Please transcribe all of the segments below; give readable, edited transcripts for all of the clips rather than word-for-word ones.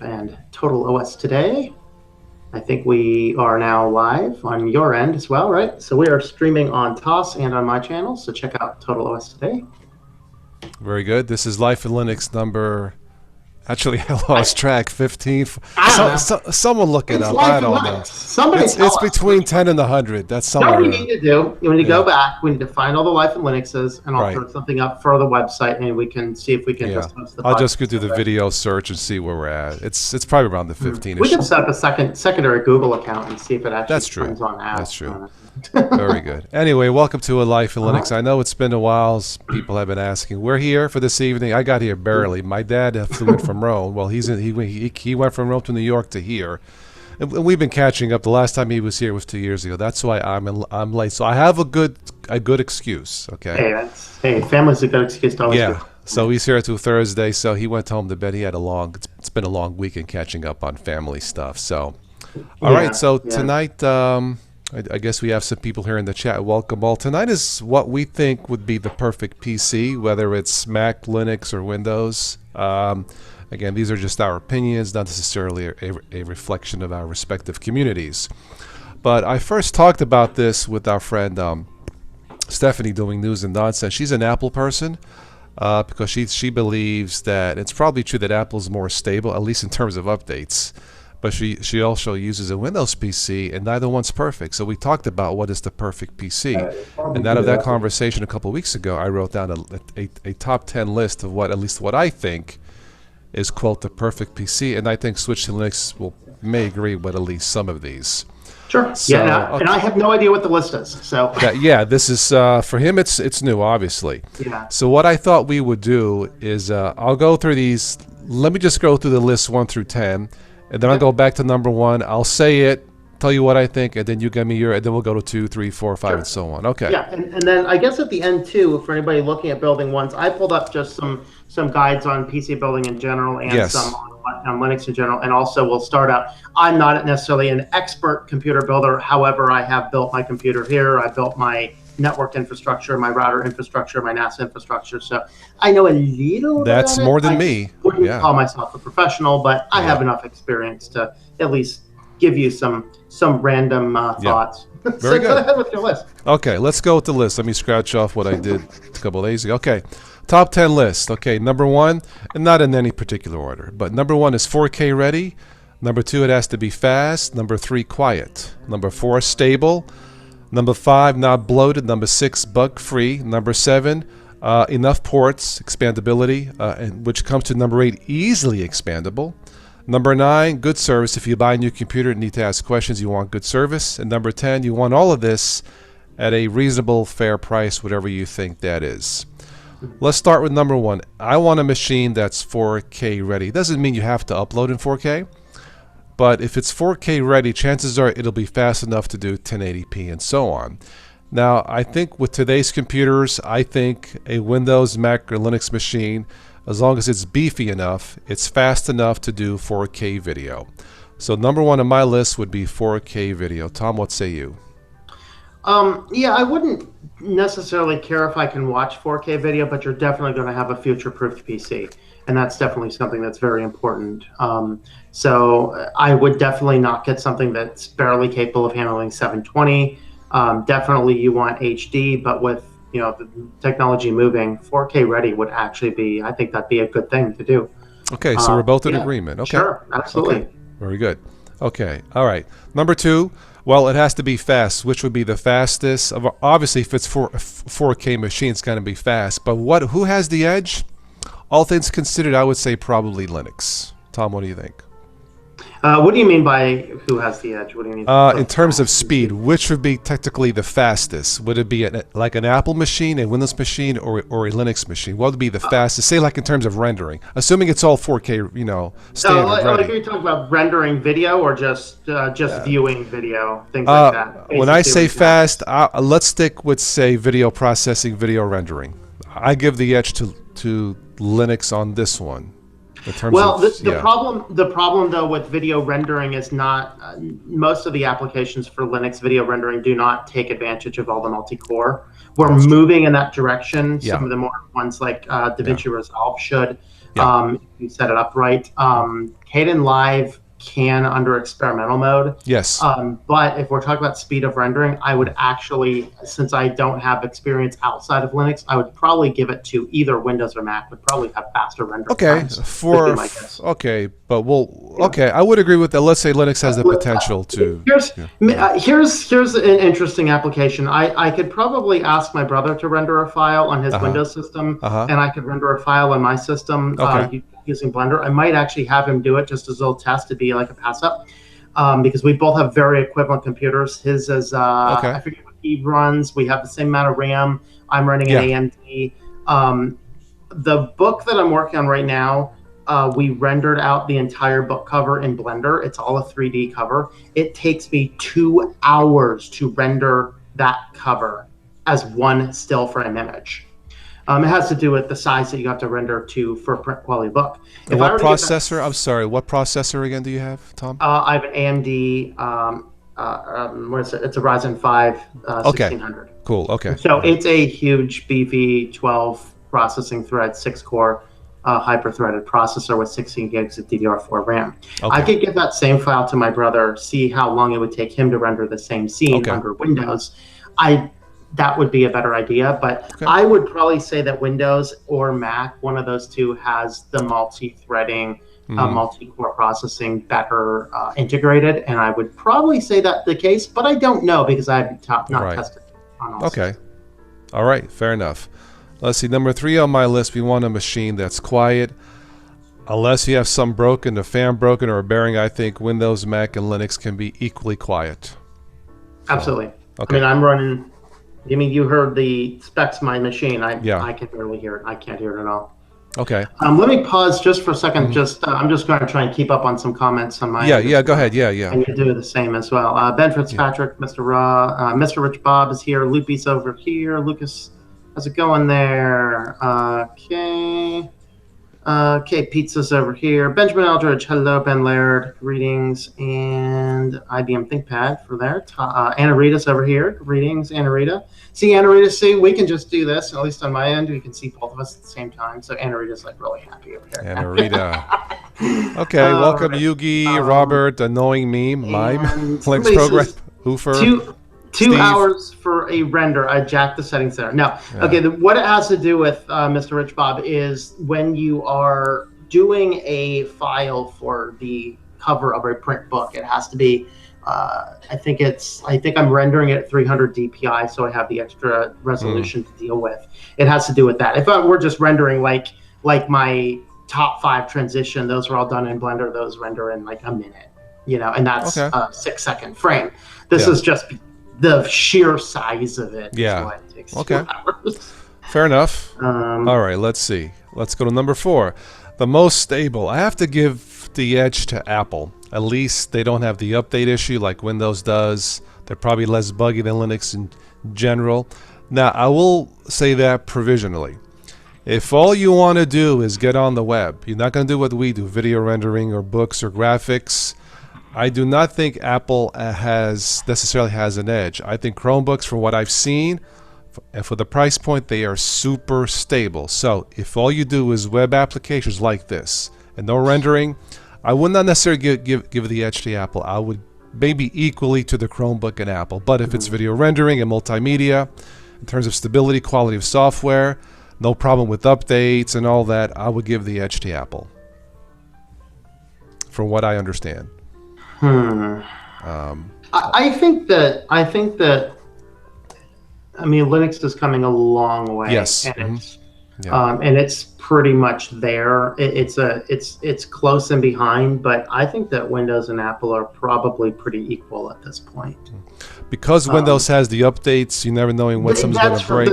and Total OS Today. I think we are now live on your end as well, right? So we are streaming on TOS and on my channel, so check out Total OS Today. Very good. This is Life in Linux number... Actually, I lost track. 15. Someone look it up. I don't know. It's between 10 and 100. That's somewhere. What we need to do, we need to go back. We need to find all the Life in Linuxes, and I'll throw something up for the website, and we can see if we can just post the I'll just go through the video search and see where we're at. It's probably around the 15-ish. We can set up a secondary Google account and see if it actually turns on ads. That's true. Very good. Anyway, welcome to A Life in Linux. I know it's been a while. People have been asking. We're here for this evening. I got here barely. My dad flew in from Rome. Well, he went from Rome to New York to here. And we've been catching up. The last time he was here was 2 years ago. That's why I'm late. So I have a good excuse. Okay. Hey, family's a good excuse to always do. So he's here till Thursday. So he went home to bed. He had it's been a long weekend catching up on family stuff. So, all right. So tonight, I guess we have some people here in the chat. Welcome all. Tonight is what we think would be the perfect PC, whether it's Mac, Linux, or Windows. Again, these are just our opinions, not necessarily a reflection of our respective communities. But I first talked about this with our friend Stephanie doing News and Nonsense. She's an Apple person because she believes that it's probably true that Apple's more stable, at least in terms of updates. But she also uses a Windows PC, and neither one's perfect. So we talked about what is the perfect PC. And out of that conversation a couple of weeks ago, I wrote down a top 10 list of at least what I think is, quote, the perfect PC. And I think Switch to Linux may agree with at least some of these. Sure. So, and I have no idea what the list is. So this is for him. It's new, obviously. Yeah. So what I thought we would do is I'll go through these. Let me just go through the list 1 through 10. And then I'll go back to number 1. I'll say it, tell you what I think, and then you give me and then we'll go to 2, 3, 4, 5, and so on. Okay. Yeah, and then I guess at the end too, for anybody looking at building ones, I pulled up just some guides on PC building in general and some on Linux in general. And also we'll start out, I'm not necessarily an expert computer builder. However, I have built my computer here. I built my network infrastructure, my router infrastructure, my NAS infrastructure. So I know a little bit. That's more than me. I wouldn't call myself a professional, but I have enough experience to at least give you some random thoughts. Very good. Go ahead with your list. Okay, let's go with the list. Let me scratch off what I did a couple of days ago. Okay, top 10 list. Okay, number 1, and not in any particular order, but number 1 is 4K ready. Number 2, it has to be fast. Number 3, quiet. Number 4, stable. Number 5, not bloated. Number 6, bug-free. Number 7, enough ports, expandability, and which comes to number 8, easily expandable. Number 9, good service. If you buy a new computer and need to ask questions, you want good service. And number 10, you want all of this at a reasonable, fair price, whatever you think that is. Let's start with number 1. I want a machine that's 4K ready. It doesn't mean you have to upload in 4K. But if it's 4K ready, chances are it'll be fast enough to do 1080p and so on. Now, I think with today's computers, I think a Windows, Mac, or Linux machine, as long as it's beefy enough, it's fast enough to do 4K video. So number 1 on my list would be 4K video. Tom, what say you? Yeah, I wouldn't necessarily care if I can watch 4K video, but you're definitely going to have a future-proofed PC. And that's definitely something that's very important. So I would definitely not get something that's barely capable of handling 720. Definitely you want HD, but with the technology moving, 4K ready would actually be, I think that'd be a good thing to do. Okay, so we're both in agreement. Okay. Sure, absolutely. Okay. Very good. Okay, all right. Number 2, well, it has to be fast. Which would be the fastest? Obviously, if it's 4K machine, it's going to be fast. But who has the edge? All things considered, I would say probably Linux. Tom, what do you think? What do you mean by who has the edge? What do you mean? In terms of speed, which would be technically the fastest? Would it be like an Apple machine, a Windows machine, or a Linux machine? What would be the fastest? Say like in terms of rendering, assuming it's all 4K, standard like ready. are you talking about rendering video or just viewing video, things like that? When I say fast, let's stick with, say, video processing, video rendering. I give the edge to Linux on this one. The problem though with video rendering is not most of the applications for Linux video rendering do not take advantage of all the multi-core. We're moving in that direction. Some of the more ones like DaVinci Resolve should, Yeah. If you set it up right. Kden Live can under experimental mode. Yes. But if we're talking about speed of rendering, I would actually, since I don't have experience outside of Linux, I would probably give it to either Windows or Mac. Would probably have faster rendering Okay. times. Would be my guess. Okay, but okay, I would agree with that. Let's say Linux has the potential to. Here's an interesting application. I could probably ask my brother to render a file on his Windows system, and I could render a file on my system using Blender. I might actually have him do it just as a little test to be like a pass up, because we both have very equivalent computers. His is I forget what he runs. We have the same amount of RAM. I'm running an AMD. The book that I'm working on right now, we rendered out the entire book cover in Blender. It's all a 3D cover. It takes me 2 hours to render that cover as one still frame image. It has to do with the size that you have to render to for a print quality book. And what processor? I'm sorry. What processor again do you have, Tom? I have an AMD. What is it? It's a Ryzen 5 1600. Cool. Okay. So it's a huge beefy 12 processing thread, 6-core hyper-threaded processor with 16 gigs of DDR4 RAM. I could give that same file to my brother, see how long it would take him to render the same scene under Windows. That would be a better idea, but I would probably say that Windows or Mac, one of those two, has the multi-threading, multi-core processing better integrated, and I would probably say that's the case, but I don't know because I have not tested on all systems. All right, fair enough. Let's see, number 3 on my list, we want a machine that's quiet. Unless you have some broken, a fan broken, or a bearing, I think Windows, Mac, and Linux can be equally quiet. Absolutely. I mean, I'm running... I mean, you heard the specs of my machine. I can barely hear it. I can't hear it at all. Okay. Let me pause just for a second. I'm just going to try and keep up on some comments on my. Yeah. Go ahead. Yeah. And you do the same as well. Ben Fitzpatrick, Mr. Raw, Mr. Rich Bob is here. Loopy's over here. Lucas, how's it going there? Okay, Pizza's over here. Benjamin Eldridge, hello, Ben Laird, greetings, and IBM ThinkPad for there. Anna Rita's over here, greetings, Anna Rita. See, Anna Rita, see, we can just do this, at least on my end, we can see both of us at the same time, so Anna Rita's like really happy over here. Anna Rita. Okay, welcome Yugi, Robert, Annoying Meme, Mime, Linux Program, Hoofer. 2 hours for a render. I jacked the settings there. No. Yeah. Okay, what it has to do with Mr. Rich Bob is when you are doing a file for the cover of a print book, it has to be, I think I'm rendering it at 300 DPI, so I have the extra resolution to deal with. It has to do with that. If I were just rendering like my top 5 transition, those are all done in Blender. Those render in like a minute, and that's a 6-second frame. This is just the sheer size of it. Yeah. Is why it takes 2 hours. Fair enough. All right, let's see. Let's go to number 4. The most stable. I have to give the edge to Apple. At least they don't have the update issue like Windows does. They're probably less buggy than Linux in general. Now, I will say that provisionally. If all you want to do is get on the web, you're not going to do what we do, video rendering or books or graphics, I do not think Apple necessarily has an edge. I think Chromebooks, for what I've seen, and for the price point, they are super stable. So if all you do is web applications like this and no rendering, I would not necessarily give the edge to Apple. I would maybe equally to the Chromebook and Apple. But if it's video rendering and multimedia, in terms of stability, quality of software, no problem with updates and all that, I would give the edge to Apple. From what I understand. I think that Linux is coming a long way. Yes. And it's pretty much there. It's close and behind, but I think that Windows and Apple are probably pretty equal at this point. Because Windows has the updates, you never knowing when something's going to break.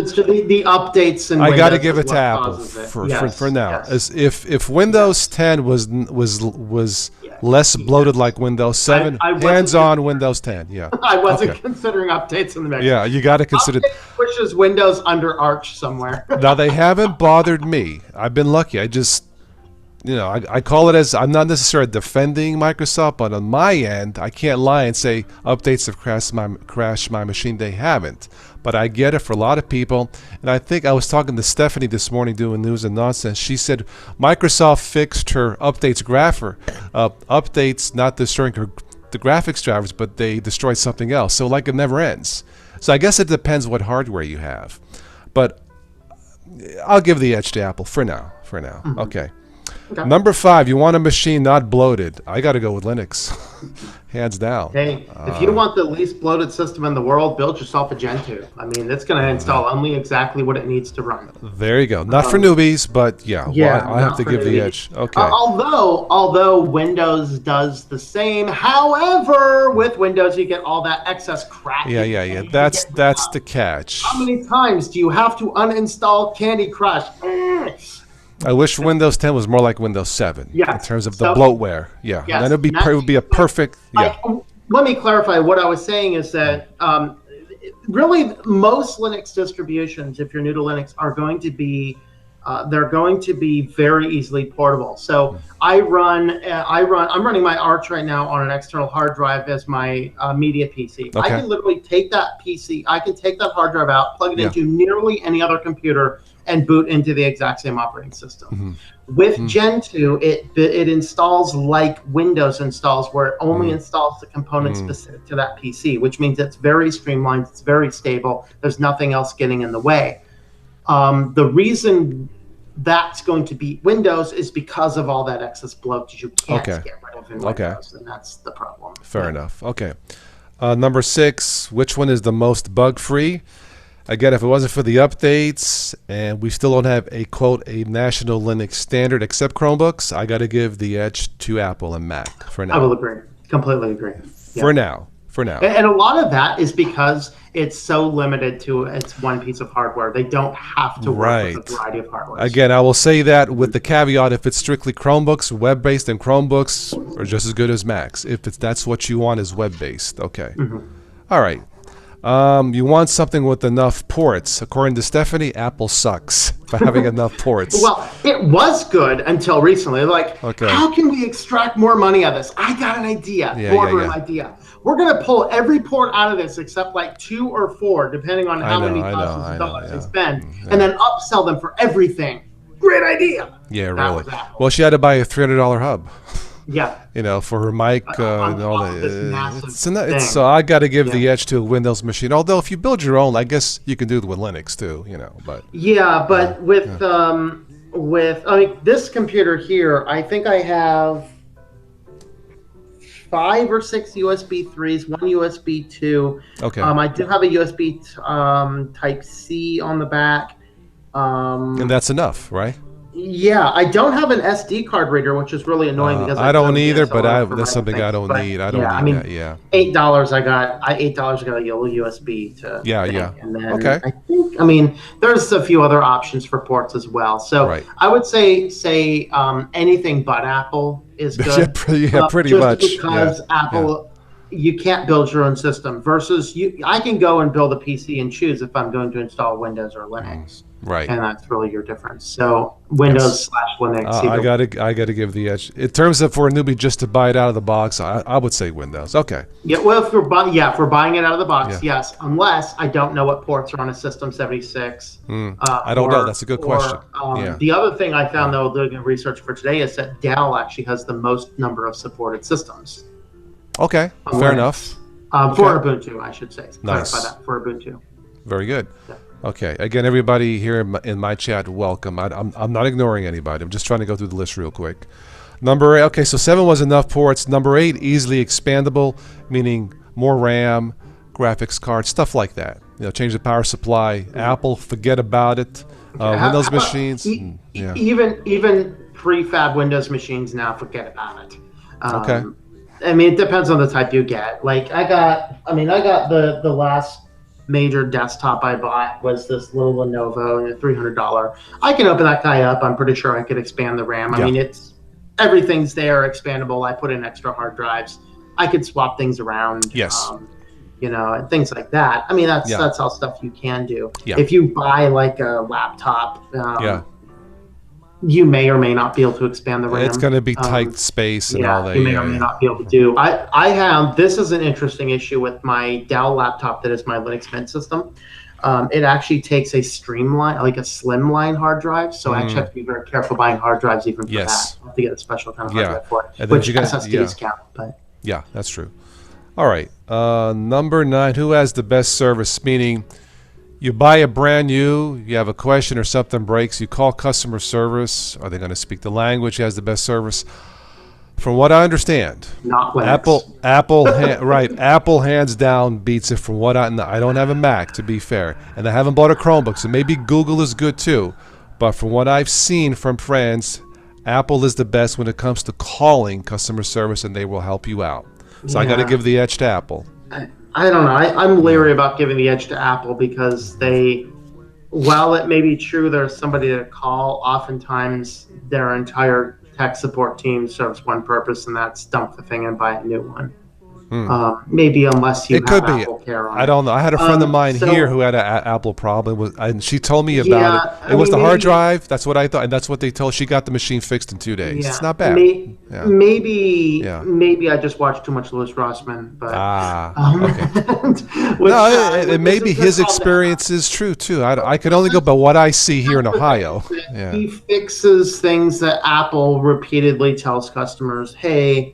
The updates and I got to give it to Apple for now. Yes. If Windows 10 was less bloated like Windows 7, hands-on Windows 10. Yeah. I wasn't considering updates in the mix. Yeah, you got to consider. Pushes Windows under Arch somewhere. Now they haven't bothered me. I've been lucky. I call it as, I'm not necessarily defending Microsoft, but on my end, I can't lie and say updates have crashed my machine. They haven't. But I get it for a lot of people. And I think I was talking to Stephanie this morning doing News and Nonsense. She said Microsoft fixed her updates updates not destroying the graphics drivers, but they destroyed something else. So like it never ends. So I guess it depends what hardware you have. But I'll give the edge to Apple for now. Mm-hmm. Okay. Number 5, you want a machine not bloated. I got to go with Linux, hands down. Hey, if you want the least bloated system in the world, build yourself a Gen 2. I mean, it's going to install only exactly what it needs to run. There you go. Not for newbies, but I have to give the edge. Okay. Although Windows does the same. However, with Windows, you get all that excess crap. Yeah. That's the catch. How many times do you have to uninstall Candy Crush? I wish Windows 10 was more like Windows 7 in terms of the bloatware. Yeah, yes, then it would be a perfect. Let me clarify. What I was saying is that really most Linux distributions, if you're new to Linux, are going to be they're going to be very easily portable. So I'm running my Arch right now on an external hard drive as my media PC. Okay. I can literally take that PC, I can take that hard drive out, plug it into nearly any other computer, and boot into the exact same operating system. With Gen 2, it installs like Windows installs, where it only installs the components specific to that PC, which means it's very streamlined, it's very stable, there's nothing else getting in the way. The reason that's going to beat Windows is because of all that excess bloat that you can't get rid of in Windows, and that's the problem. Fair enough. Okay. Number 6, which one is the most bug-free? Again, if it wasn't for the updates and we still don't have a, quote, a national Linux standard except Chromebooks, I got to give the edge to Apple and Mac for now. I will agree. Completely agree. For now. And a lot of that is because it's so limited to its one piece of hardware. They don't have to work with a variety of hardware. Again, I will say that with the caveat, if it's strictly Chromebooks, web-based, then Chromebooks are just as good as Macs. If that's what you want is web-based. Okay. All right. You want something with enough ports. According to Stephanie, Apple sucks for having enough ports. Well, it was good until recently. How can we extract more money out of this? I got an idea. Boardroom idea. We're going to pull every port out of this except like 2 or 4, depending on how many thousands of dollars they spend, and then upsell them for everything. Great idea. Yeah, really. Well, she had to buy a $300 hub. Yeah. For her mic and all that. So I got to give the edge to a Windows machine. Although if you build your own, I guess you can do it with Linux too. But with this computer here, I think I have 5 or 6 USB 3s, 1 USB 2. Okay. I do have a USB Type C on the back. And that's enough, right? Yeah, I don't have an SD card reader, which is really annoying because I don't either. But that's something I don't need. I don't need that. Yeah. $8. I got a yellow USB to. Yeah. And then there's a few other options for ports as well. So I would say anything but Apple is good. Pretty much. Because Apple, you can't build your own system versus I can go and build a PC and choose if I'm going to install Windows or Linux. Right. And that's really your difference. So Windows/Linux. I gotta give the edge. In terms of for a newbie just to buy it out of the box, I would say Windows. Okay. Yeah, well if we're buying it out of the box, yes. Unless I don't know what ports are on a System 76. I don't know. That's a good question. The other thing I found though doing research for today is that Dell actually has the most number of supported systems. Okay. Fair enough. For Ubuntu, I should say. Nice. Clarify that for Ubuntu. Very good. Yeah. Okay. Again, everybody here in my chat, welcome. I'm not ignoring anybody. I'm just trying to go through the list real quick. Number 8. Okay, so 7 was enough ports. Number 8, easily expandable, meaning more RAM, graphics card, stuff like that. Change the power supply. Apple, forget about it. Windows machines. Even prefab Windows machines now, forget about it. Okay. It depends on the type you get. Like I got the last major desktop I bought was this little Lenovo, $300. I can open that guy up. I'm pretty sure I could expand the RAM. Everything's there, expandable. I put in extra hard drives. I could swap things around. Yes. And things like that. That's all stuff you can do. Yeah. If you buy like a laptop, you may or may not be able to expand the RAM. It's going to be tight space and all that. You may or may not be able to do. I have, this is an interesting issue with my Dell laptop that is my Linux Mint system. It actually takes a streamline, like a slimline hard drive, so I actually have to be very careful buying hard drives even for that. I have to get a special kind of hard drive for it, which SSDs count. But yeah, that's true. All right, number 9. Who has the best service? Meaning, you buy a brand new, you have a question or something breaks, you call customer service. Are they going to speak the language? Who has the best service? From what I understand, not Linux. Apple, right? Apple hands down beats it. From what I don't have a Mac, to be fair, and I haven't bought a Chromebook, so maybe Google is good too. But from what I've seen from friends, Apple is the best when it comes to calling customer service, and they will help you out. So I got to give the edge to Apple. I don't know. I'm leery about giving the edge to Apple because while it may be true there's somebody to call, oftentimes their entire tech support team serves one purpose, and that's dump the thing and buy a new one. Maybe unless you have Apple Care on. I don't know. I had a friend of mine here who had an Apple problem, and she told me about it. It was the hard drive. That's what I thought, and that's what they told. She got the machine fixed in 2 days. It's not bad. Maybe I just watched too much Louis Rossman. But, okay. It may be his experience is true too. I could only go by what I see here in Ohio. He fixes things that Apple repeatedly tells customers, hey,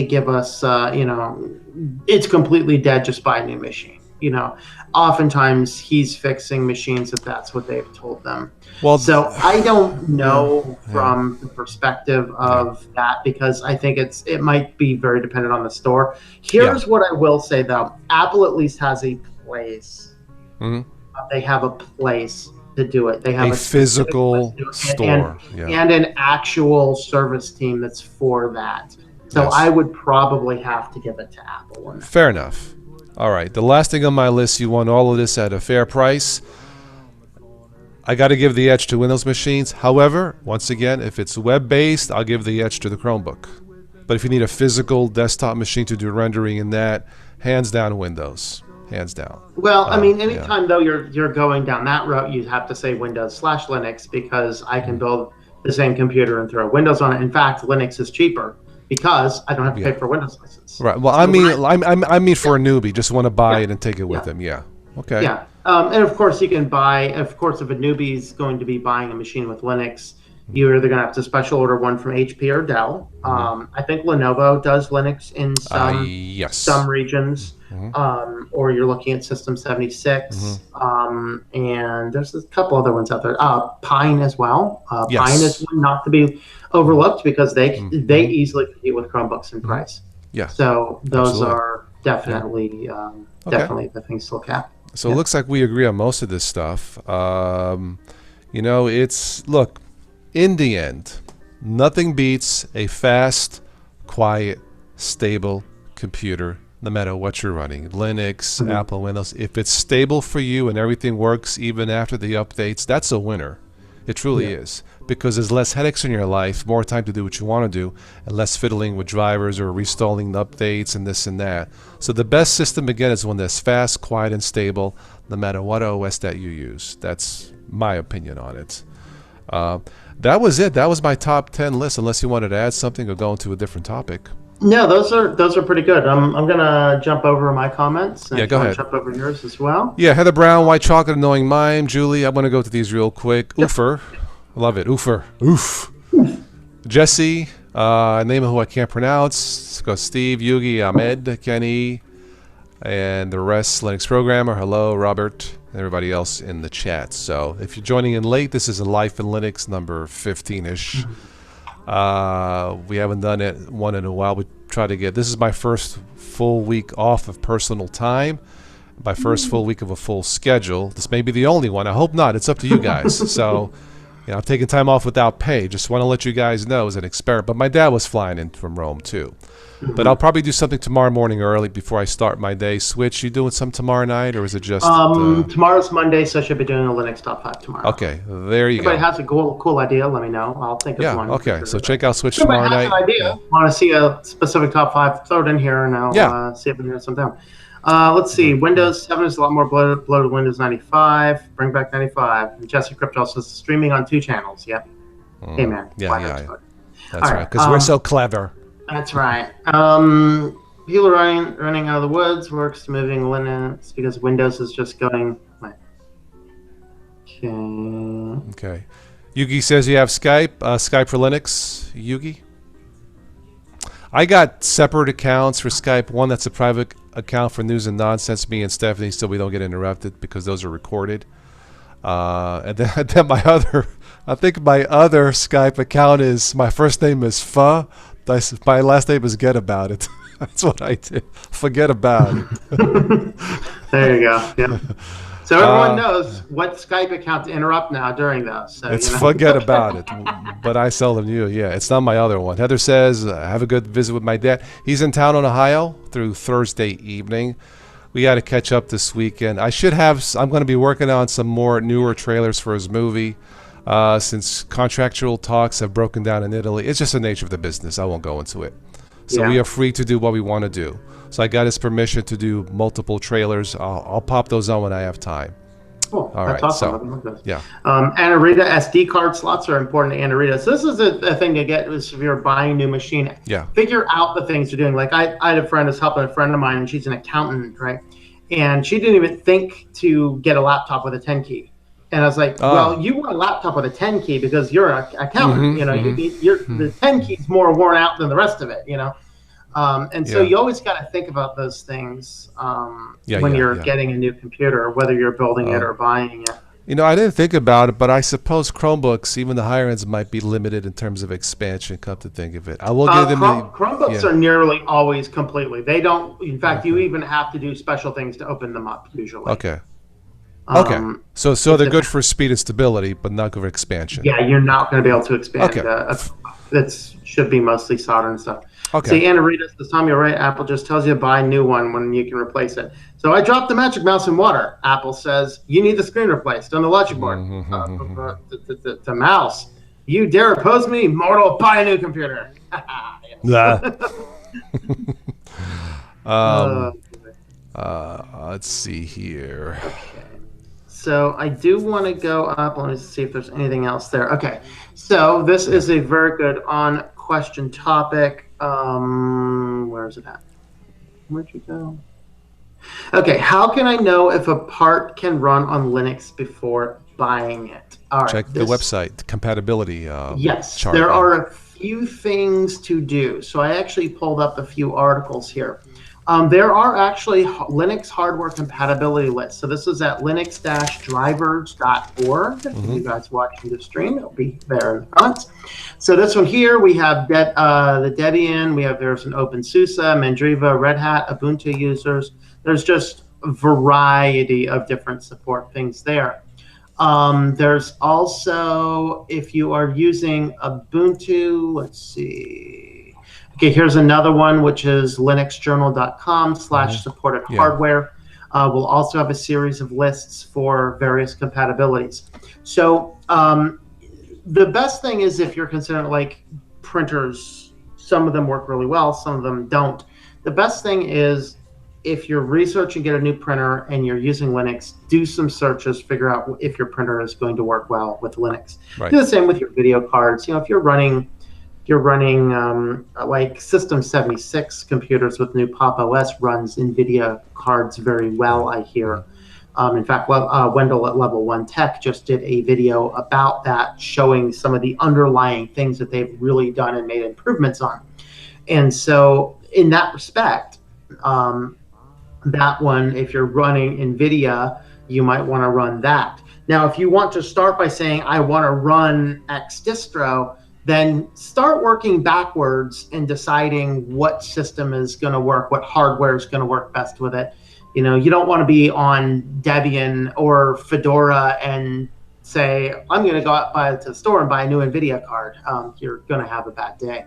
give us, it's completely dead, just buy a new machine. Oftentimes he's fixing machines that's what they've told them. Well, so I don't know from the perspective of that, because I think it might be very dependent on the store. Here's what I will say though. Apple at least has a place. They have a place to do it. They have a physical store and an actual service team that's for that. So I would probably have to give it to Apple. Fair enough. All right. The last thing on my list, you want all of this at a fair price. I got to give the edge to Windows machines. However, once again, if it's web-based, I'll give the edge to the Chromebook. But if you need a physical desktop machine to do rendering in that, hands down Windows. Hands down. Well, I mean, anytime though you're going down that route, you have to say Windows/Linux, because I can build the same computer and throw Windows on it. In fact, Linux is cheaper, because I don't have to pay for a Windows license. Right. Well, I mean for a newbie, just want to buy it and take it with them. Yeah. Okay. Yeah. And of course, you can buy. Of course, if a newbie is going to be buying a machine with Linux, you're either going to have to special order one from HP or Dell. I think Lenovo does Linux in some regions. Or you're looking at System 76. And there's a couple other ones out there. Pine as well. Pine is one not to be overlooked, because they easily compete with Chromebooks in price. Yeah. So those are definitely definitely the things to look at. So it looks like we agree on most of this stuff. Look, in the end, nothing beats a fast, quiet, stable computer, no matter what you're running. Linux, Apple, Windows. If it's stable for you and everything works even after the updates, that's a winner. It truly is. Because there's less headaches in your life, more time to do what you want to do, and less fiddling with drivers or reinstalling the updates and this and that. So the best system, again, is one that's fast, quiet, and stable, no matter what OS that you use. That's my opinion on it. That was it. That was my top 10 list, unless you wanted to add something or go into a different topic. No, those are pretty good. I'm gonna jump over my comments. And go ahead. Jump over yours as well. Yeah, Heather Brown, White Chocolate, Annoying Mime, Julie. I'm gonna go to these real quick. Oofer, I love it. Oofer, oof. Jesse, a name of who I can't pronounce. Let's go. Steve, Yugi, Ahmed, Kenny, and the rest. Linux programmer. Hello, Robert, and everybody else in the chat. So if you're joining in late, this is a Life in Linux number 15-ish. We haven't done one in a while. We try to get, this is my first full week off of personal time, my first full week of a full schedule. This may be the only one. I hope not. It's up to you guys. So, I'm taking time off without pay. Just want to let you guys know as an experiment. But my dad was flying in from Rome too. But I'll probably do something tomorrow morning early before I start my day. Switch, you doing some tomorrow night, or is it just... tomorrow's Monday, so I should be doing a Linux Top 5 tomorrow. Okay, there you go. If anybody has a cool idea, let me know. I'll think of one. Okay, so check out Switch tomorrow night. If anybody has an idea, want to see a specific Top 5, throw it in here, and I'll see if we can get some down. Let's see. Windows 7 is a lot more bloated than Windows 95. Bring back 95. And Jesse Crypto says streaming on 2 channels. Yep. Hey, man. Yeah. That's All right. Because we're so clever. That's right. People running out of the woods works moving Linux because Windows is just going. Okay. Yugi says you have Skype. Skype for Linux. Yugi. I got separate accounts for Skype. One that's a private account for news and nonsense, me and Stephanie, so we don't get interrupted because those are recorded. And then my other, I think my other Skype account is, my first name is Pho. My last name is Get About It. That's what I did. Forget about it. There you go. Yeah. So everyone knows what Skype account to interrupt now during those. So, it's Forget About It. But I seldom use. Yeah, it's not my other one. Heather says, have a good visit with my dad. He's in town in Ohio through Thursday evening. We got to catch up this weekend. I'm going to be working on some more newer trailers for his movie. Since contractual talks have broken down in Italy. It's just the nature of the business. I won't go into it. So we are free to do what we want to do. So I got his permission to do multiple trailers. I'll pop those on when I have time. Cool. All That's right. awesome. So, yeah. Anna Rita, SD card slots are important to Anna Rita. So this is a thing to get if you're buying a new machine. Yeah. Figure out the things you're doing. Like I had a friend who's helping a friend of mine, and she's an accountant, right? And she didn't even think to get a laptop with a 10 key. And I was like, well, you want a laptop with a 10 key because you're an accountant. The 10 key's more worn out than the rest of it, And so you always got to think about those things when you're getting a new computer, whether you're building it or buying it. I didn't think about it, but I suppose Chromebooks, even the higher ends, might be limited in terms of expansion, come to think of it. I will give them Chromebooks are nearly always completely. They don't, in fact, you even have to do special things to open them up usually. Okay. So they're good for speed and stability, but not good for expansion. Yeah, you're not going to be able to expand. Okay. That should be mostly solder and stuff. Okay. See, Anna Rita says, Tom, you're right. Apple just tells you to buy a new one when you can replace it. So I dropped the Magic Mouse in water. Apple says, you need the screen replaced on the logic board. The mouse. You dare oppose me? Mortal, buy a new computer. Let's see here. Okay. So I do want to go up. Let me see if there's anything else there. Okay. So this is a very good on-question topic. Where is it at? Where'd you go? Okay. How can I know if a part can run on Linux before buying it? All right. Check the website, the compatibility yes, chart. There are a few things to do. So I actually pulled up a few articles here. There are actually Linux hardware compatibility lists. So this is at linux-drivers.org. If you guys watching the stream, it'll be there in the front. So this one here, we have the Debian. There's an OpenSUSE, Mandriva, Red Hat, Ubuntu users. There's just a variety of different support things there. There's also, if you are using Ubuntu, let's see. Okay, here's another one, which is linuxjournal.com/supported hardware. We'll also have a series of lists for various compatibilities. So the best thing is if you're considering like printers, some of them work really well, some of them don't. The best thing is if you're researching get a new printer and you're using Linux, do some searches, figure out if your printer is going to work well with Linux. Right. Do the same with your video cards. If you're running like System 76 computers with new Pop! OS runs NVIDIA cards very well, I hear. In fact, Wendell at Level 1 Tech just did a video about that, showing some of the underlying things that they've really done and made improvements on. And so in that respect, that one, if you're running NVIDIA, you might want to run that. Now, if you want to start by saying, I want to run X distro, then start working backwards and deciding what system is going to work, what hardware is going to work best with it. You don't want to be on Debian or Fedora and say, I'm going to go out to the store and buy a new NVIDIA card. You're going to have a bad day.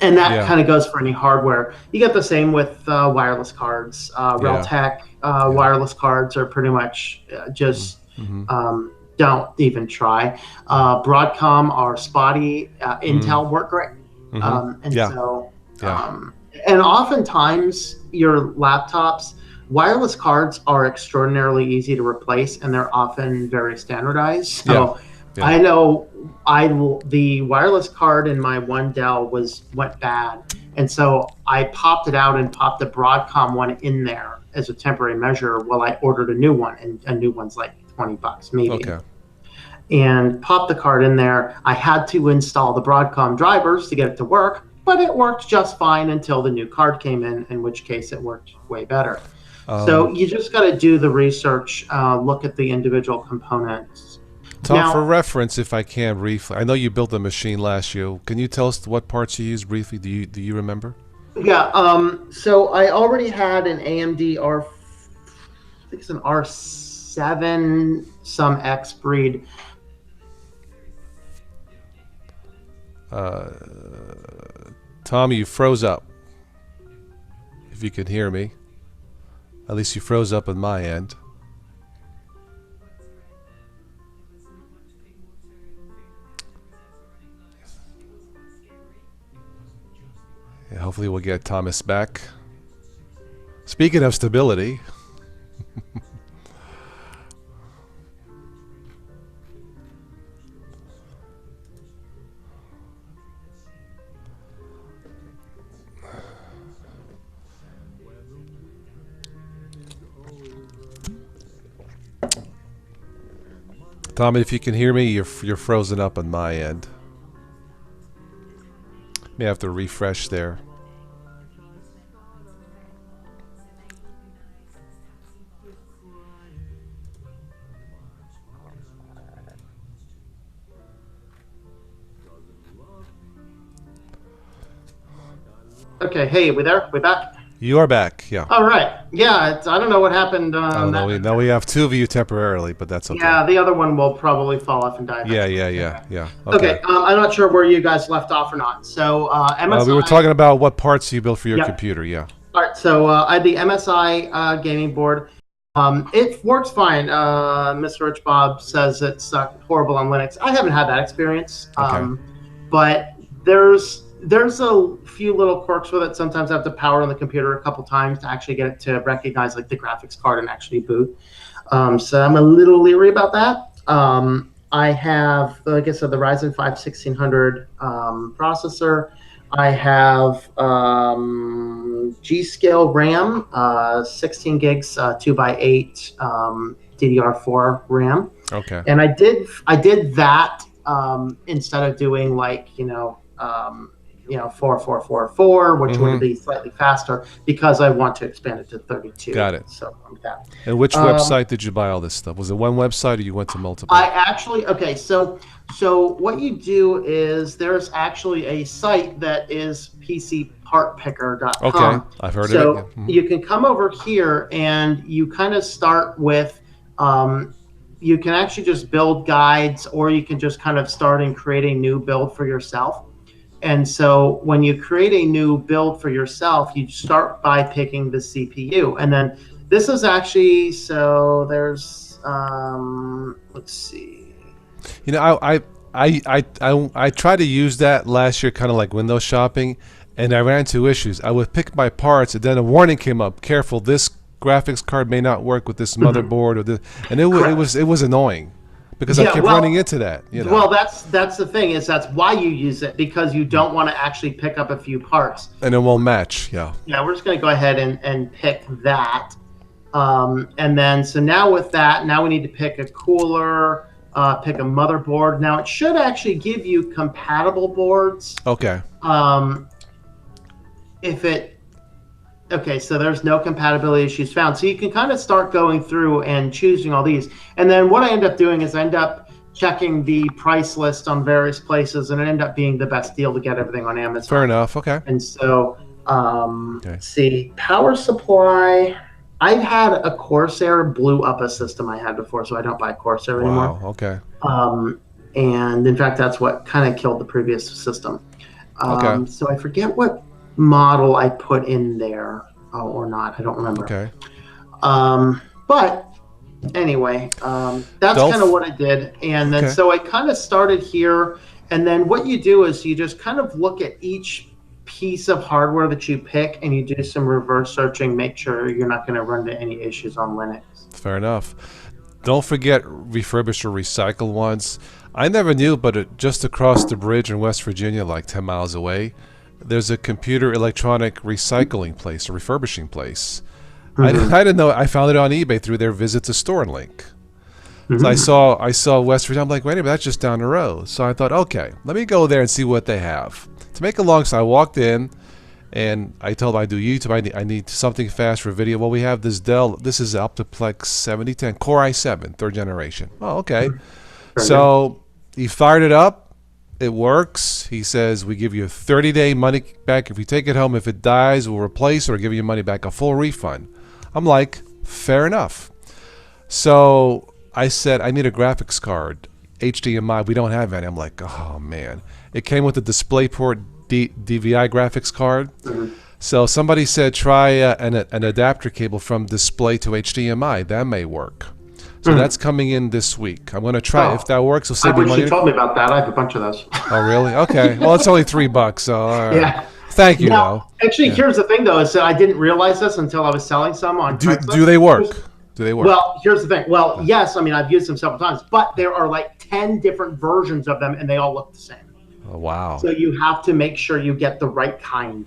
And that kind of goes for any hardware. You get the same with wireless cards. Realtek wireless cards are pretty much just... don't even try. Broadcom are spotty. Intel work great. And oftentimes, your laptops, wireless cards are extraordinarily easy to replace, and they're often very standardized. Yeah. So Yeah. I know the wireless card in my one Dell went bad, and so I popped it out and popped the Broadcom one in there as a temporary measure while I ordered a new one, and a new one's like $20 maybe. Okay. And popped the card in there. I had to install the Broadcom drivers to get it to work, but it worked just fine until the new card came in which case it worked way better. So you just got to do the research, look at the individual components. Tom, Now, for reference, if I can briefly, I know you built the machine last year. Can you tell us what parts you used briefly? Do you remember? Yeah. So I already had an AMD I think it's an R7 some X breed. Tom, you froze up. If you could hear me. At least you froze up on my end. Yeah, hopefully we'll get Thomas back. Speaking of stability. Tommy, if you can hear me, you're frozen up on my end. May have to refresh there. Okay, hey, we there? We back? You are back, yeah. All right. Yeah, I don't know what happened. Now we have two of you temporarily, but that's okay. Yeah, the other one will probably fall off and die. Yeah. Okay. I'm not sure where you guys left off or not. So MSI. We were talking about what parts you built for your Yep. computer, yeah. All right. So I had the MSI gaming board. It works fine. Mr. Rich Bob says it's horrible on Linux. I haven't had that experience. Okay. But there's a few little quirks with it. Sometimes I have to power on the computer a couple times to actually get it to recognize like the graphics card and actually boot. So I'm a little leery about that. I have, like I said, the Ryzen 5 1600 processor. I have G.Skill RAM, 16 gigs, 2x8 DDR4 RAM. Okay. And I did that instead of doing like 4444, which would be slightly faster because I want to expand it to 32. Got it. So like that. And which website did you buy all this stuff? Was it one website or you went to multiple? So what you do is there's actually a site that is PCPartPicker.com. Okay, I've heard of it. So Yeah. you can come over here and you kind of start with, you can actually just build guides, or you can just kind of start and create a new build for yourself. And so when you create a new build for yourself, you start by picking the CPU. And then this is actually, so there's, let's see. You know, I tried to use that last year, kind of like window shopping, and I ran into issues. I would pick my parts, and then a warning came up: careful, this graphics card may not work with this motherboard or this, and it was annoying because I kept running into that. You know? Well, that's the thing, is that's why you use it, because you don't want to actually pick up a few parts. And it won't match. Yeah. Yeah, we're just going to go ahead and pick that. And then, so now with that, now we need to pick a cooler, pick a motherboard. Now it should actually give you compatible boards. Okay. Okay, so there's no compatibility issues found. So you can kind of start going through and choosing all these. And then what I end up doing is I end up checking the price list on various places, and it ended up being the best deal to get everything on Amazon. Fair enough. Okay. And so, let's see, power supply. I've had a Corsair, blew up a system I had before, so I don't buy Corsair anymore. Wow. Okay. And in fact, that's what kind of killed the previous system. Okay. So I forget what model I put in there, or not. I don't remember. Okay. But anyway, that's kind of what I did. And then so I kind of started here. And then what you do is you just kind of look at each piece of hardware that you pick and you do some reverse searching, make sure you're not going to run into any issues on Linux. Fair enough. Don't forget refurbished or recycled ones. I never knew, but just across the bridge in West Virginia, like 10 miles away, there's a computer electronic recycling place, a refurbishing place. I didn't know. I found it on eBay through their Visit to Store link. So I saw West Virginia. I'm like, wait a minute, that's just down the road. So I thought, okay, let me go there and see what they have. To make a long story, I walked in, and I told them I do YouTube. I need something fast for video. Well, we have this Dell. This is Optiplex 7010 Core i7, 3rd generation. Oh, okay. So he fired it up. It works. He says we give you a 30-day money back if you take it home. If it dies, we'll replace or give you money back, a full refund. I'm like, fair enough. So I said, I need a graphics card, HDMI. We don't have any. I'm like, oh, man. It came with a DisplayPort DVI graphics card. So somebody said, try an adapter cable from display to HDMI. That may work. So that's coming in this week. I'm going to try. If that works, it'll save me money. I wish you told me about that. I have a bunch of those. Oh, really? Okay. Well, it's only $3, so all right. Yeah. Thank you, now, though. Actually, here's the thing, though, is that I didn't realize this until I was selling some on Craigslist. Do they work? Do they work? Well, here's the thing. Well, yes. I mean, I've used them several times, but there are like 10 different versions of them, and they all look the same. Oh, wow. So you have to make sure you get the right kind.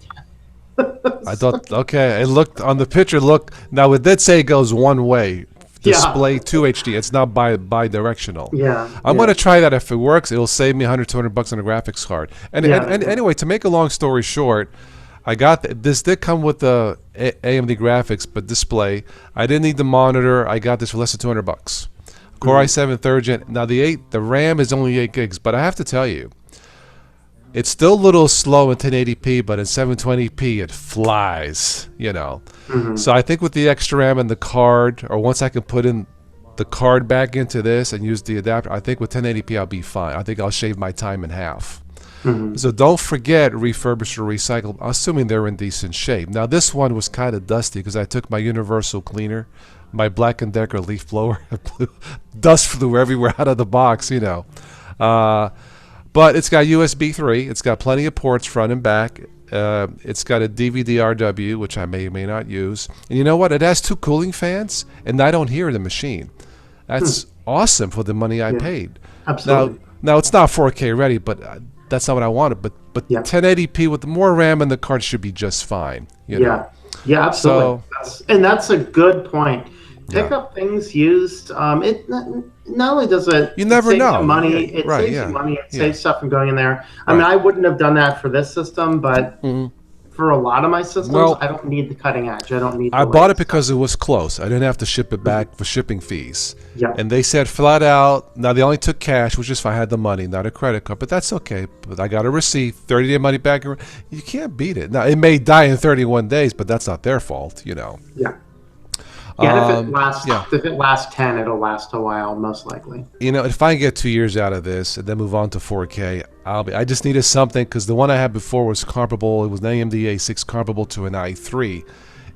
I thought, okay, it looked on the picture. Now it did say it goes one way, display to HD. It's not bi-directional. Yeah. I'm going to try that. If it works, it'll save me $100, $200 on a graphics card. And anyway, to make a long story short, I got this did come with the AMD graphics, but display. I didn't need the monitor. I got this for less than $200. Core i7 3rd gen. Now the RAM is only 8 gigs, but I have to tell you, it's still a little slow in 1080p, but in 720p it flies, you know. So I think with the extra RAM and the card, or once I can put in the card back into this and use the adapter, I think with 1080p I'll be fine. I think I'll shave my time in half. So don't forget refurbished or recycled, assuming they're in decent shape. Now this one was kind of dusty because I took my universal cleaner, my Black & Decker leaf blower, dust flew everywhere out of the box, you know. But it's got USB 3. It's got plenty of ports front and back. It's got a DVD-RW, which I may or may not use. And you know what? It has 2 cooling fans, and I don't hear the machine. That's awesome for the money I paid. Absolutely. Now it's not 4K ready, but that's not what I wanted. But 1080p with more RAM in the card should be just fine. You know? Yeah, absolutely. That's a good point. Pick up things used. It not only does it you never save know you money, it saves you money. It saves stuff from going in there. I mean, I wouldn't have done that for this system, but for a lot of my systems, I don't need the cutting edge. I don't need. I bought it because it was close. I didn't have to ship it back for shipping fees. Yeah. And they said flat out. Now they only took cash, which is if I had the money, not a credit card. But that's okay. But I got a receipt, 30-day money back. You can't beat it. Now it may die in 31 days, but that's not their fault, you know. Yeah. Yeah, if it lasts 10, it'll last a while, most likely. You know, if I get 2 years out of this and then move on to 4K, I just needed something because the one I had before was comparable. It was an AMD A6 comparable to an i3.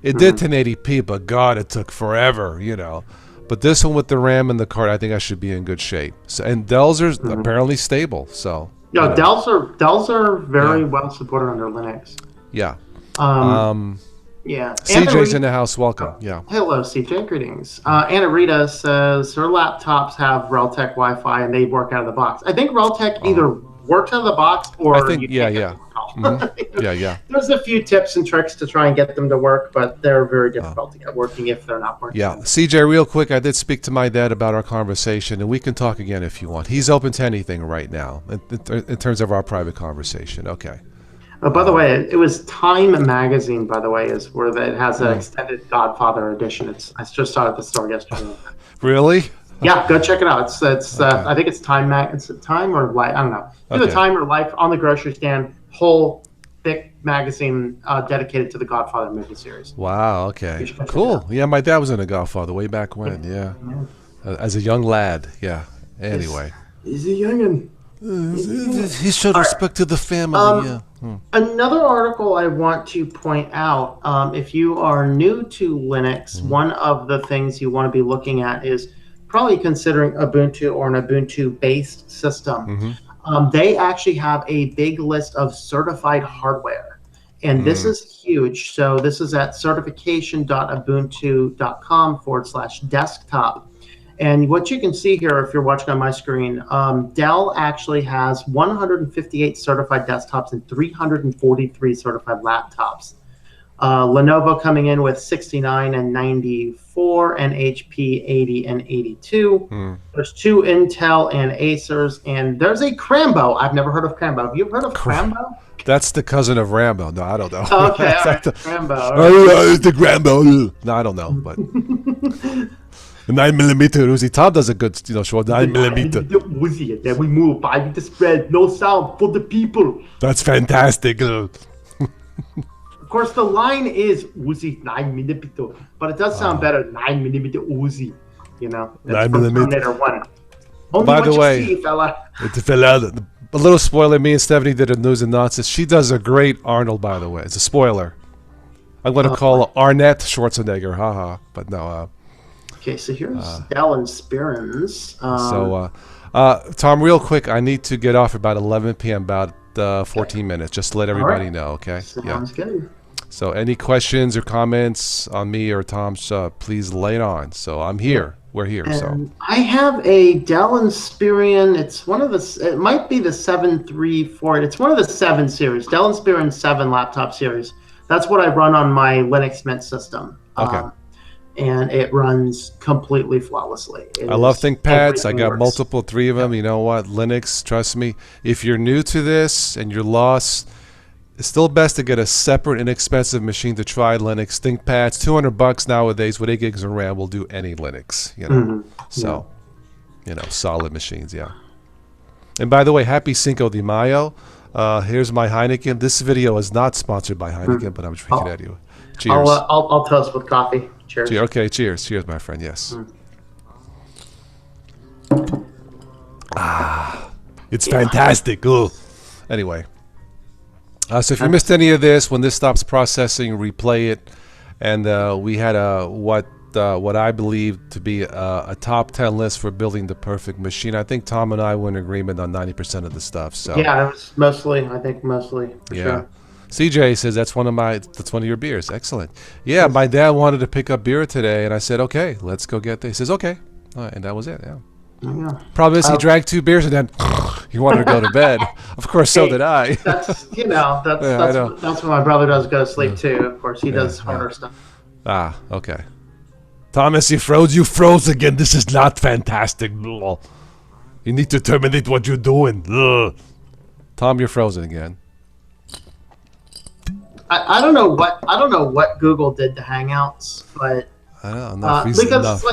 It did 1080p, but God, it took forever, you know. But this one with the RAM and the card, I think I should be in good shape. So, and Dells are apparently stable. So yeah, Dells are very well supported under Linux. Yeah. Yeah. CJ's in the house. Welcome. Yeah. Hello, CJ. Greetings. Anna Rita says her laptops have Realtek Wi-Fi and they work out of the box. I think Realtek either works out of the box or I think There's a few tips and tricks to try and get them to work, but they're very difficult to get working if they're not working. Yeah. CJ, real quick, I did speak to my dad about our conversation, and we can talk again if you want. He's open to anything right now in terms of our private conversation. Okay. Oh, by the way, it was Time Magazine, by the way, is where it has an extended Godfather edition. I just saw it at the store yesterday. Really? Yeah, go check it out. It's I think it's Time It's Time or Life. I don't know. Either Time or Life on the grocery stand. Whole thick magazine dedicated to the Godfather movie series. Wow. Okay. Cool. Yeah, my dad was in The Godfather way back when. Yeah. As a young lad. Yeah. Anyway. He's a youngin'. He showed respect to the family. Another article I want to point out, if you are new to Linux, one of the things you want to be looking at is probably considering Ubuntu or an Ubuntu-based system. They actually have a big list of certified hardware. And this is huge. So this is at certification.ubuntu.com/desktop. And what you can see here, if you're watching on my screen, Dell actually has 158 certified desktops and 343 certified laptops. Lenovo coming in with 69 and 94, and HP 80 and 82. There's 2 Intel and Acers, and there's a Crambo. I've never heard of Crambo. Have you heard of Crambo? That's the cousin of Rambo. No, I don't know. Okay, all right, Crambo. Oh, it's the Rambo. No, I don't know, but 9mm Uzi. Tom does a good, show 9mm. Uzi, and then we move by the spread, no sound for the people. That's fantastic. Of course, the line is Uzi 9mm, but it does sound better 9mm Uzi. That's 9mm. Terminator 1. Only By what the you way, see, fella. A little spoiler, me and Stephanie did a news and nonsense. She does a great Arnold, by the way. It's a spoiler. I'm going to call Arnett Schwarzenegger, haha. But no. Okay, so here's Dell and Spirins. Tom, real quick, I need to get off about 11 p.m., about 14 minutes, just to let everybody know, okay? Sounds good. So any questions or comments on me or Tom's, please lay it on. So I'm here. We're here. And I have a Dell Inspiron. It's one of the. It might be the 734. It's one of the 7 series. Dell Inspiron 7 laptop series. That's what I run on my Linux Mint system. Okay. And it runs completely flawlessly. I love ThinkPads. I got works. multiple, 3 of them. You know what? Linux, trust me. If you're new to this and you're lost, it's still best to get a separate, inexpensive machine to try Linux. ThinkPads, $200 nowadays with 8 gigs of RAM will do any Linux. So, solid machines. Yeah. And by the way, happy Cinco de Mayo. Here's my Heineken. This video is not sponsored by Heineken, but I'm drinking at you. Cheers. I'll toast with coffee. Cheers. Okay, cheers. Cheers, my friend. Yes. It's fantastic. Ooh. Anyway. So if you missed any of this, when this stops processing, replay it. And we had what I believe to be a top 10 list for building the perfect machine. I think Tom and I were in agreement on 90% of the stuff. So yeah, it was mostly. For sure. CJ says that's one of your beers. Excellent. Yeah, my dad wanted to pick up beer today, and I said, okay, let's go get this. He says, okay. All right, and that was it. Yeah. Problem is, he drank 2 beers and then he wanted to go to bed. Of course, so did I. That's what my brother does. Go to sleep too. Of course, he does harder stuff. Okay. Thomas, you froze. You froze again. This is not fantastic. You need to terminate what you're doing. Tom, you're frozen again. I don't know what Google did to Hangouts, but I don't know because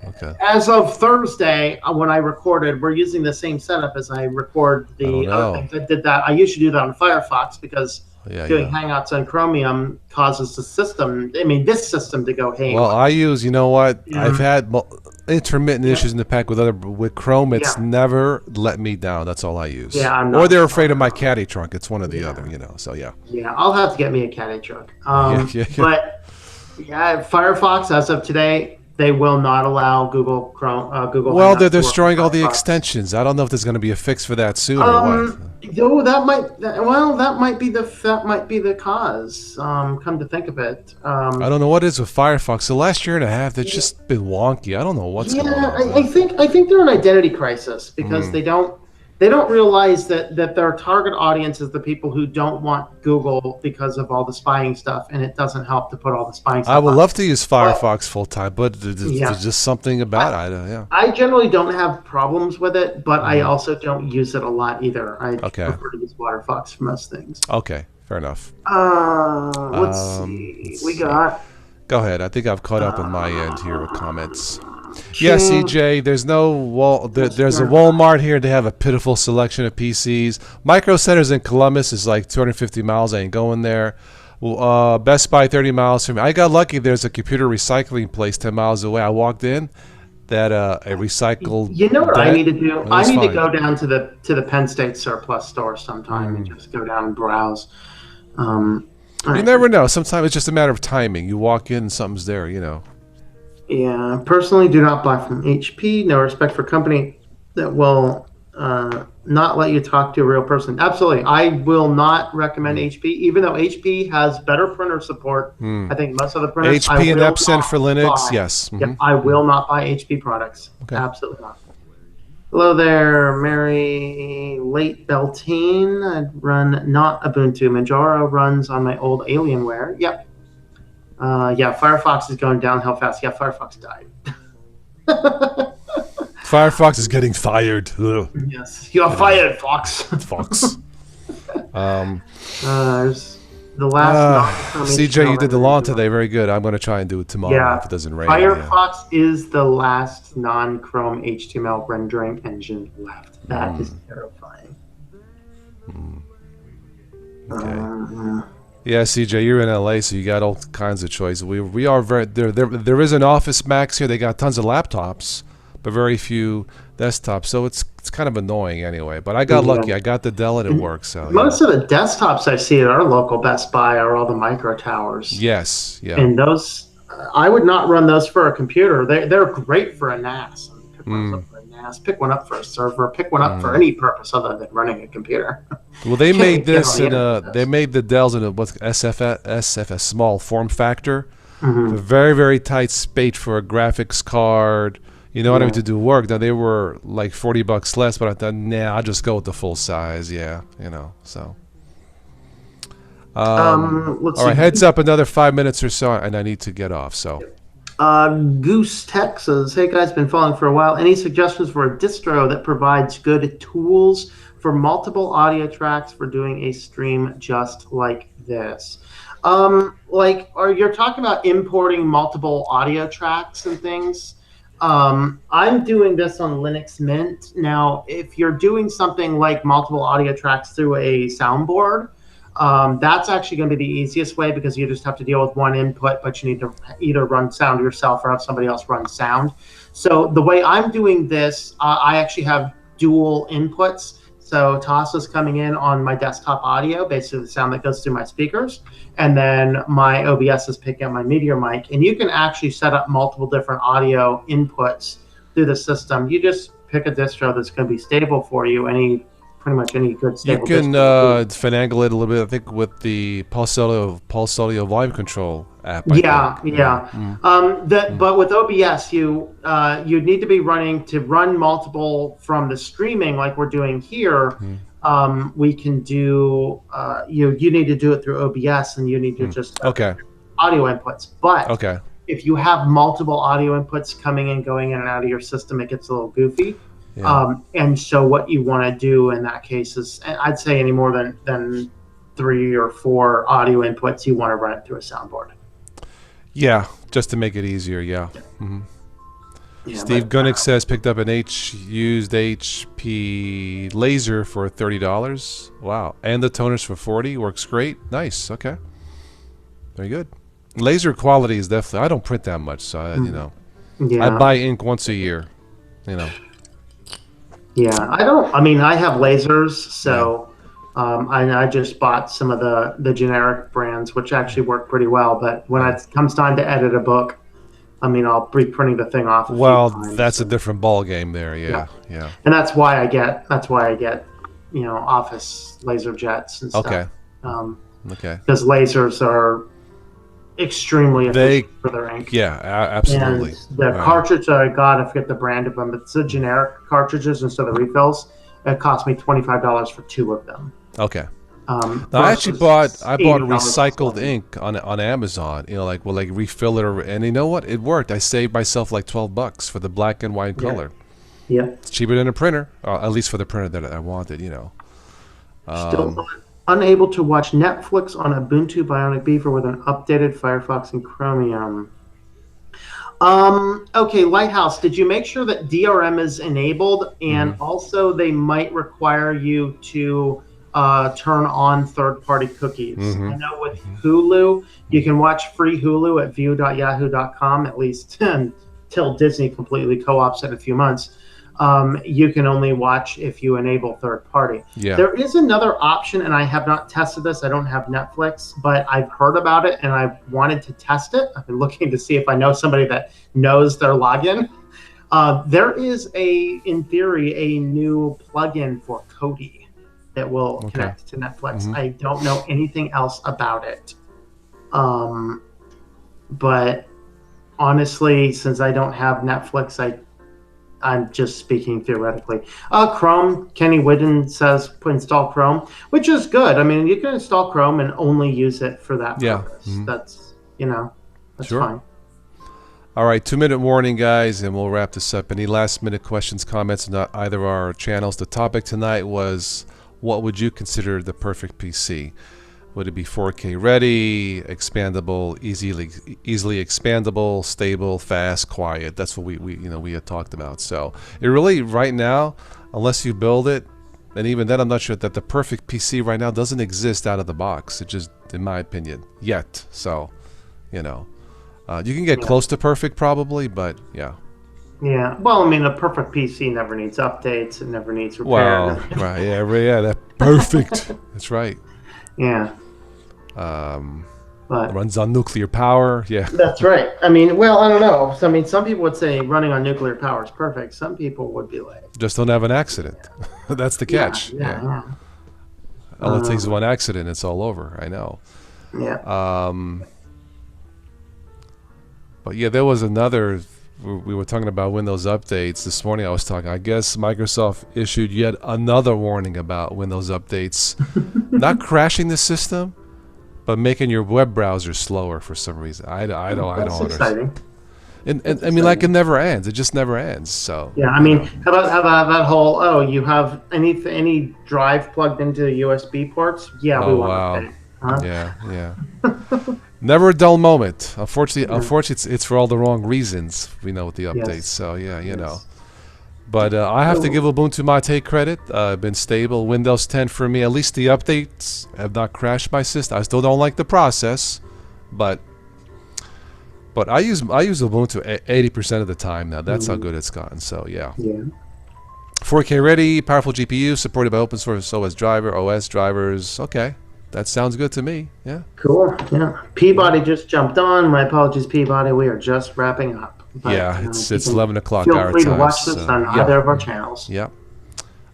okay. As of Thursday, when I recorded, we're using the same setup as I record the other things. I did that. I usually do that on Firefox because doing Hangouts on Chromium causes this system to go haywire. Well, I use, I've had intermittent issues in the past with Chrome. It's never let me down. That's all I use. Yeah, or they're afraid of my caddy trunk. It's one or the other, So yeah. Yeah, I'll have to get me a caddy trunk. But Firefox, as of today, they will not allow Google Chrome. Google. Well, they're destroying all the extensions. I don't know if there's going to be a fix for that soon or what. That might be the cause. Come to think of it, I don't know what it is with Firefox. The last year and a half, they've just been wonky. I don't know what's going on. I think they're an identity crisis because they don't realize that their target audience is the people who don't want Google because of all the spying stuff, and it doesn't help to put all the spying stuff. I would love to use Firefox full time, but there's just something about it. I generally don't have problems with it, but I also don't use it a lot either. I prefer to use Firefox for most things. Okay, fair enough. Let's see. We got. Go ahead. I think I've caught up on my end here with comments. Yeah, CJ, there's no there's a Walmart here. They have a pitiful selection of PCs. Micro Centers in Columbus is like 250 miles. I ain't going there. Best Buy 30 miles from me. I got lucky. There's a computer recycling place 10 miles away. I walked in. That a recycled. You know what I need to do? I need to go down to the Penn State surplus store sometime and just go down and browse. You never know. Sometimes it's just a matter of timing. You walk in and something's there. Yeah, personally, do not buy from HP. No respect for company that will not let you talk to a real person. Absolutely. I will not recommend HP, even though HP has better printer support. I think most of the printers. HP and Epson for Linux, yes. Yep, I will not buy HP products. Okay. Absolutely not. Hello there, Mary Late Beltane. I'd run not Ubuntu. Manjaro runs on my old Alienware. Yep. Yeah, Firefox is going downhill fast. Yeah, Firefox died. Firefox is getting fired. Ugh. Yes, you're fired, Fox. Fox. There's the last. CJ, you did the lawn today. Very good. I'm going to try and do it tomorrow if it doesn't rain. Firefox is the last non-Chrome HTML rendering engine left. That is terrifying. Okay. Yeah, CJ, you're in LA, so you got all kinds of choices. We are very there is an Office Max here. They got tons of laptops, but very few desktops. So it's kind of annoying anyway. But I got lucky. I got the Dell and it works. So most of the desktops I see at our local Best Buy are all the micro towers. Yes, yeah. And those, I would not run those for a computer. They're great for a NAS. Pick one up for a NAS. Pick one up for a server. Pick one up for any purpose other than running a computer. Well, they made this in they made the Dells in a what's SFS small form factor. A very, very tight space for a graphics card. You know what I mean, to do work. Now they were like $40 less, but I thought, nah, I'll just go with the full size. Yeah, you know. So. Let's all right, heads up, another 5 minutes or so, and I need to get off. So. Goose Texas. Hey guys, been following for a while. Any suggestions for a distro that provides good tools for multiple audio tracks for doing a stream just like this? You're talking about importing multiple audio tracks and things? I'm doing this on Linux Mint. Now, if you're doing something like multiple audio tracks through a soundboard, that's actually going to be the easiest way because you just have to deal with one input, but you need to either run sound yourself or have somebody else run sound. So the way I'm doing this, I actually have dual inputs. So Tasa's coming in on my desktop audio, basically the sound that goes through my speakers, and then my OBS is picking up my Meteor mic. And you can actually set up multiple different audio inputs through the system. You just pick a distro that's going to be stable for you. Pretty much any good stable. You can finagle it a little bit, I think, with the Pulse Audio volume control app. But with OBS, you need to be run multiple from the streaming like we're doing here. We can do you need to do it through OBS, and you need to just audio inputs. But if you have multiple audio inputs coming in, going in and out of your system, it gets a little goofy. Yeah. And so what you want to do in that case is, I'd say any more than 3 or 4 audio inputs, you want to run it through a soundboard. Yeah, just to make it easier, yeah. Steve Gunnick says picked up an used HP laser for $30. Wow. And the toners for $40. Works great. Nice. Okay. Very good. Laser quality is definitely, I don't print that much, so I buy ink once a year, Yeah, I have lasers, so I just bought some of the generic brands, which actually work pretty well. But when it comes time to edit a book, I'll be printing the thing off. That's a different ball game there. Yeah. And that's why I get Office laser jets and stuff. Okay. Because lasers are extremely efficient for their ink. Yeah, absolutely. And the cartridge that I got, I forget the brand of them. It's the generic cartridges instead of refills. It cost me $25 for 2 of them. Okay. Now I actually bought recycled ink on Amazon. Refill it, and you know what? It worked. I saved myself like $12 for the black and white color. Yeah. It's cheaper than a printer, at least for the printer that I wanted. Still unable to watch Netflix on Ubuntu Bionic Beaver with an updated Firefox and Chromium. Okay, Lighthouse, did you make sure that DRM is enabled? And also they might require you to turn on third-party cookies. I know with Hulu, you can watch free Hulu at view.yahoo.com, at least until Disney completely co-ops it in a few months. You can only watch if you enable third party. Yeah. There is another option, and I have not tested this. I don't have Netflix, but I've heard about it, and I wanted to test it. I've been looking to see if I know somebody that knows their login. There is in theory, a new plugin for Kodi that will connect to Netflix. Mm-hmm. I don't know anything else about it. But honestly, since I don't have Netflix, I'm just speaking theoretically. Chrome, Kenny Whidden says install Chrome, which is good. I mean, you can install Chrome and only use it for that purpose. Mm-hmm. That's sure. fine. All right, 2-minute warning, guys, and we'll wrap this up. Any last-minute questions, comments on either our channels? The topic tonight was, what would you consider the perfect PC? Would it be 4K ready, expandable, easily expandable, stable, fast, quiet? That's what we had talked about. So it really, right now, unless you build it, and even then, I'm not sure that the perfect PC right now doesn't exist out of the box. It just, in my opinion, yet. So, you can get close to perfect probably, but yeah. Yeah. Well, I mean, a perfect PC never needs updates. It never needs repair. Well, right. Yeah. That perfect. That's right. Yeah. But runs on nuclear power. Yeah. That's right. I mean, well, I don't know. So, I mean, some people would say running on nuclear power is perfect. Some people would be like, just don't have an accident. That's the catch. Yeah. All it takes is one accident, it's all over. I know. Yeah. But yeah, there was another. We were talking about Windows updates this morning. I was talking. I guess Microsoft issued yet another warning about Windows updates, not crashing the system, but making your web browser slower for some reason. I don't understand. And I mean, like, it never ends. It just never ends. So yeah, I mean, how about that whole? You have any drive plugged into USB ports? Yeah, we want to pay. Huh? Yeah. Never a dull moment. Unfortunately, it's for all the wrong reasons. We know with the updates. Yes. So you know. But I have to give Ubuntu Mate credit. Been stable. Windows 10 for me. At least the updates have not crashed my system. I still don't like the process, but I use Ubuntu 80% of the time now. That's how good it's gotten. So yeah. 4K ready, powerful GPU, supported by open source OS drivers. Okay. That sounds good to me. Yeah. Cool. Yeah. Peabody just jumped on. My apologies, Peabody. We are just wrapping up. But, it's 11 o'clock our time. Feel free to watch this on either of our channels. Yeah.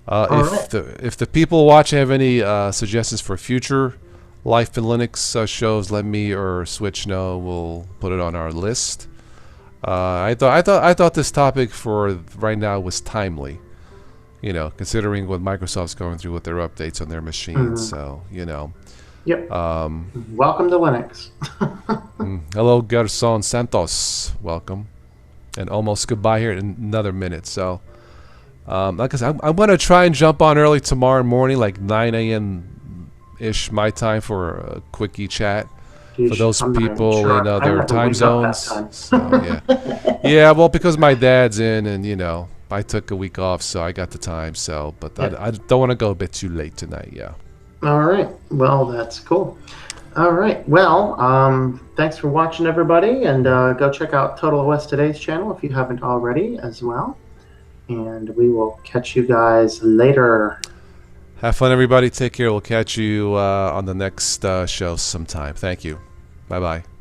If the people watching have any suggestions for future Life in Linux shows, let me or Switch know. We'll put it on our list. I thought this topic for right now was timely. Considering what Microsoft's going through with their updates on their machines. So Yep. Welcome to Linux. Hello, Gerson Santos. Welcome. And almost goodbye here in another minute. So, like I said, I'm going to try and jump on early tomorrow morning, like 9 a.m.-ish my time for a quickie chat. For those people in other time zones. So, yeah. Yeah, well, because my dad's in and, I took a week off, so I got the time. So, but I don't want to go a bit too late tonight. Yeah. All right. Well, that's cool. All right. Well, thanks for watching, everybody, and go check out Total OS Today's channel if you haven't already as well. And we will catch you guys later. Have fun, everybody. Take care. We'll catch you on the next show sometime. Thank you. Bye-bye.